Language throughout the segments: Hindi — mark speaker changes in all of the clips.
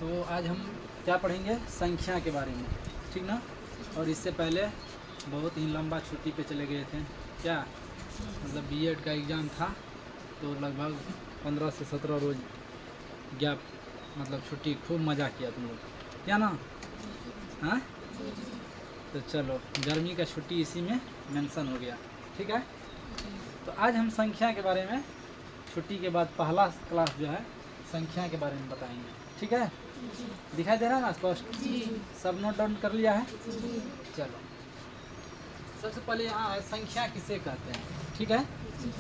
Speaker 1: तो आज हम क्या पढ़ेंगे, संख्या के बारे में, ठीक ना। और इससे पहले बहुत ही लंबा छुट्टी पे चले गए थे, क्या मतलब बीएड का एग्ज़ाम था, तो लगभग 15 से 17 रोज़ गैप, मतलब छुट्टी, खूब मज़ा किया तुम लोग, क्या ना। हाँ, तो चलो गर्मी का छुट्टी इसी में मेंशन हो गया, ठीक है। तो आज हम संख्या के बारे में छुट्टी के बाद पहला क्लास जो है संख्या के बारे में बताएंगे, ठीक है। दिखाई दे रहा है ना स्पष्ट, सब नोट डाउन कर लिया है। चलो सबसे पहले यहाँ है संख्या किसे कहते हैं, ठीक है।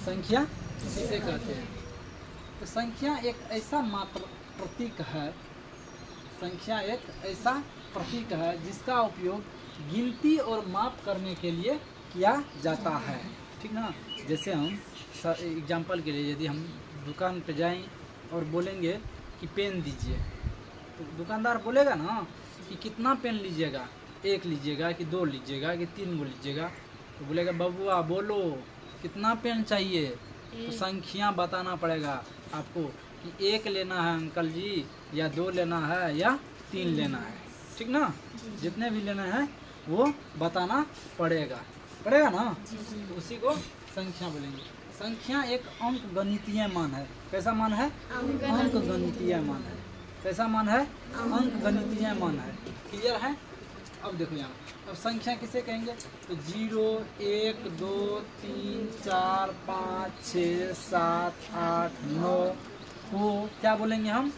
Speaker 1: संख्या किसे कहते हैं, तो संख्या एक ऐसा मात्र प्रतीक है, संख्या एक ऐसा प्रतीक है जिसका उपयोग गिनती और माप करने के लिए किया जाता है, ठीक ना। जैसे हम एग्जाम्पल के लिए यदि हम दुकान पे जाएं और बोलेंगे कि पेन दीजिए, तो दुकानदार बोलेगा ना कि कितना पेन लीजिएगा, एक लीजिएगा कि दो लीजिएगा कि तीन गो लीजिएगा, तो बोलेगा बबुआ बोलो कितना पेन चाहिए, तो संख्या बताना पड़ेगा आपको कि एक लेना है अंकल जी, या दो लेना है या तीन लेना है, ठीक ना। जितने भी लेना है वो बताना पड़ेगा ना, तो उसी को संख्या बोलेंगे। संख्या एक अंक गणितीय मान है। कैसा मान है? अंक गणितीय मान है। कैसा मान है? अंक गणितीय मान है। क्लियर है? अब देखो यहाँ, अब संख्या किसे कहेंगे, तो 0, 1, 2, 3, 4, 5, 6, 7, 8, 9 को क्या बोलेंगे हम?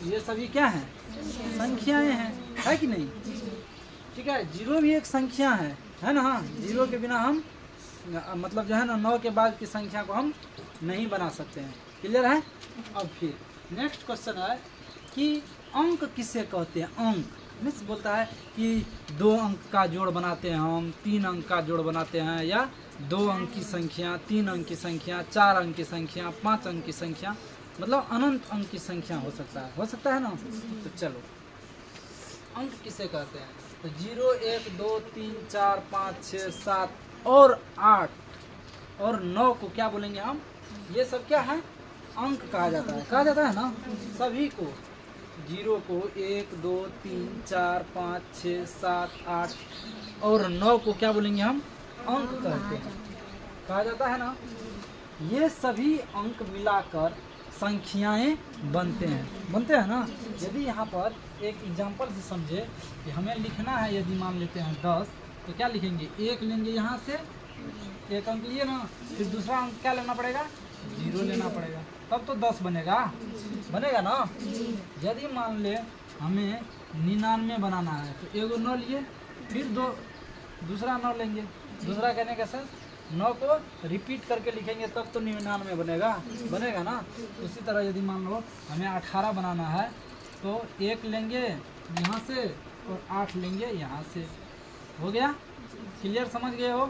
Speaker 1: ये सभी क्या हैं? संख्याएं हैं, है कि नहीं? ठीक है। 0 भी एक संख्या है ना। हाँ, 0 के बिना हम मतलब जो है ना 9 के बाद की संख्या को हम नहीं बना सकते हैं। क्लियर है? अब फिर नेक्स्ट क्वेश्चन है कि अंक किसे कहते हैं। अंक मिस बोलता है कि 2 अंक का जोड़ बनाते हैं हम, 3 अंक का जोड़ बनाते हैं, या 2 अंक की संख्या, 3 अंक की संख्या, 4 अंक की संख्या, 5 अंक की संख्या, मतलब अनंत अंक की संख्या हो सकता है ना। तो चलो अंक किसे कहते हैं, तो 0, 1, 2, 3, 4, 5, 6, 7 और 8 और 9 को क्या बोलेंगे हम? ये सब क्या है? अंक कहा जाता है ना सभी को। 0 को 1, 2, 3, 4, 5, 6, 7, 8 और 9 को क्या बोलेंगे हम? अंक कहते हैं, कहा जाता है ना। ये सभी अंक मिलाकर संख्याएं बनते हैं ना। यदि यहाँ पर एक एग्जांपल से समझे कि हमें लिखना है, यदि मान लेते हैं 10, तो क्या लिखेंगे? 1 लेंगे, यहाँ से 1 अंक लिए ना, फिर दूसरा अंक क्या लेना पड़ेगा? 0 लेना पड़ेगा, तब तो 10 बनेगा ना। यदि मान ले हमें 99 बनाना है, तो 1 9 लिए, फिर दूसरा 9 लेंगे। दूसरा कहने का सेंस 9 को रिपीट करके लिखेंगे, तब तो 99 बनेगा ना। उसी तरह यदि मान लो हमें 18 बनाना है, तो 1 लेंगे यहाँ से और 8 लेंगे यहाँ से, हो गया। क्लियर, समझ गए हो?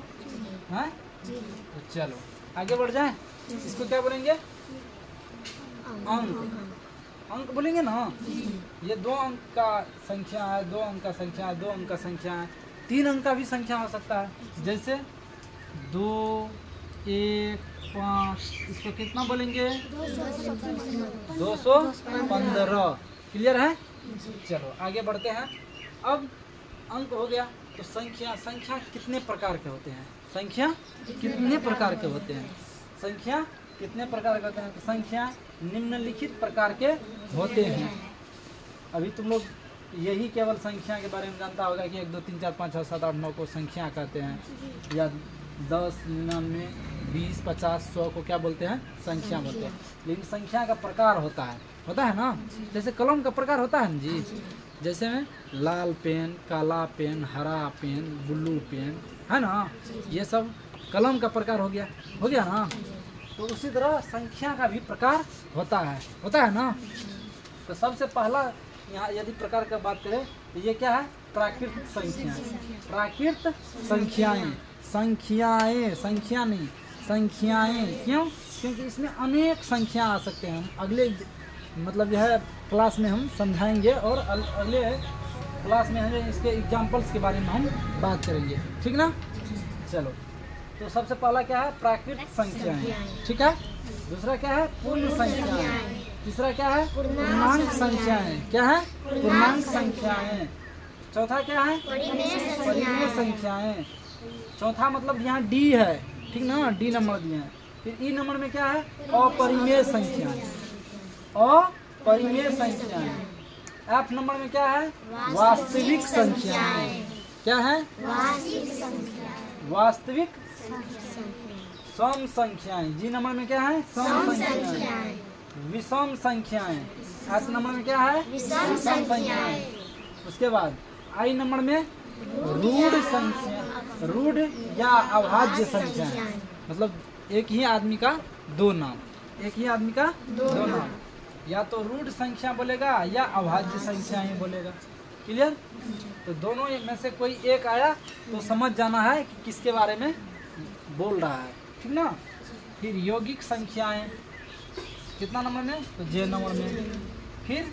Speaker 1: हैं? तो चलो आगे बढ़ जाएं। इसको क्या बोलेंगे? अंक बोलेंगे ना। ये 2 अंक का संख्या है, 2 अंक का संख्या है, 2 अंक का संख्या है, 3 अंक का भी संख्या हो सकता है, जैसे 2, 1, 5, इसको कितना बोलेंगे? 215। क्लियर है? चलो आगे बढ़ते हैं। अब अंक हो गया, तो संख्या कितने प्रकार के होते हैं? संख्या कितने प्रकार के होते हैं? तो संख्या निम्नलिखित प्रकार के होते हैं। अभी तुम लोग यही केवल संख्या के बारे में जानता होगा कि 1, 2, 3, 4, 5, 6, 7, 8, 9 को संख्या कहते हैं, या 10, 99, 20, 50, 100 को क्या बोलते हैं? संख्या बोलते हैं। लेकिन संख्या का प्रकार होता है ना। जैसे कलम का प्रकार होता है ना जी, जैसे में लाल पेन, काला पेन, हरा पेन, ब्लू पेन, है ना। ये सब कलम का प्रकार हो गया ना। तो उसी तरह संख्या का भी प्रकार होता है ना। तो सबसे पहला यहाँ यदि प्रकार का बात करें, तो ये क्या है? प्राकृत संख्याएं। संख्या नहीं, संख्याएं। क्यों? क्योंकि इसमें अनेक संख्या आ सकते हैं। हम अगले मतलब जो है क्लास में हम समझाएंगे, और अगले क्लास में हमें इसके एग्जाम्पल्स के बारे में हम बात करेंगे, ठीक ना। चलो, तो सबसे पहला क्या है? प्राकृत संख्याएं, ठीक है। दूसरा क्या है? पूर्ण संख्याएं। तीसरा क्या है? पूर्णांक संख्याएं। क्या है? पूर्णांक संख्याएं। चौथा क्या है? परिमेय संख्याएं। चौथा मतलब यहाँ डी है, ठीक ना, डी नंबर दिए हैं। फिर ई नंबर में क्या है? अपरिमेय संख्याएं। अपरिमेय संख्याएं। एफ नंबर में क्या है? वास्तविक संख्याएं। क्या है? वास्तविक सम संख्याएं। जी नंबर में क्या है? सम संख्याएं। विषम संख्याएं। एस नंबर में क्या है? विषम संख्याएं। उसके बाद आई नंबर में रूढ़ संख्या, रूढ़ या अभाज्य संख्याएं। मतलब एक ही आदमी का दो नाम, एक ही आदमी का दो नाम। या तो रूढ़ संख्या बोलेगा या अभाज्य संख्या ही बोलेगा। क्लियर? तो दोनों में से कोई एक आया तो समझ जाना है कि किसके बारे में बोल रहा है, ठीक ना। फिर यौगिक संख्याएं कितना नंबर में? तो जे नंबर में। फिर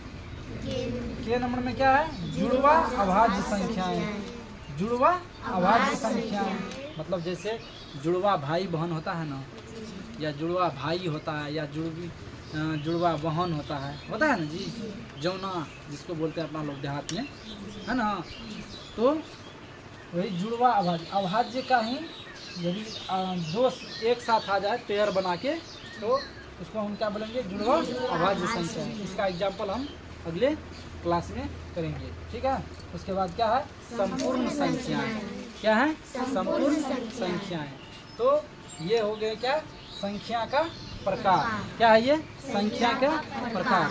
Speaker 1: के नंबर में क्या है? जुड़वा अभाज्य संख्याएं। जुड़वा अभाज्य संख्याएं मतलब जैसे जुड़वा भाई बहन होता है ना, या जुड़वा भाई होता है, या जुड़वा बहन होता है ना जी, जौना जिसको बोलते हैं अपना लोग देहात में, है ना। तो वही जुड़वा अभाज्य, अभाज्य का ही यदि दो एक साथ आ जाए पेयर बना के तो उसको हम क्या बोलेंगे? जुड़वा अभाज्य संख्या। इसका एग्जाम्पल हम अगले क्लास में करेंगे, ठीक है। उसके बाद क्या है? संपूर्ण संख्याएं। क्या है? संपूर्ण संख्याएं। तो ये हो गए क्या? संख्या का प्रकार। क्या है ये? संख्या का प्रकार।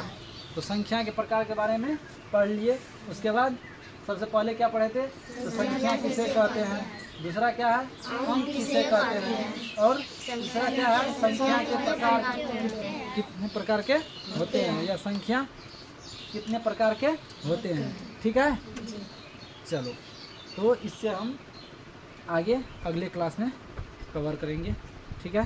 Speaker 1: तो संख्या के प्रकार के बारे में पढ़ लिए। उसके बाद सबसे पहले क्या पढ़े थे? तो संख्या किसे कहते हैं, दूसरा क्या है? अंक किसे कहते हैं, और तीसरा क्या है? संख्या के प्रकार कितने प्रकार के होते हैं, या संख्या कितने प्रकार के होते हैं, ठीक है। चलो, तो इससे हम आगे अगले क्लास में कवर करेंगे, ठीक है।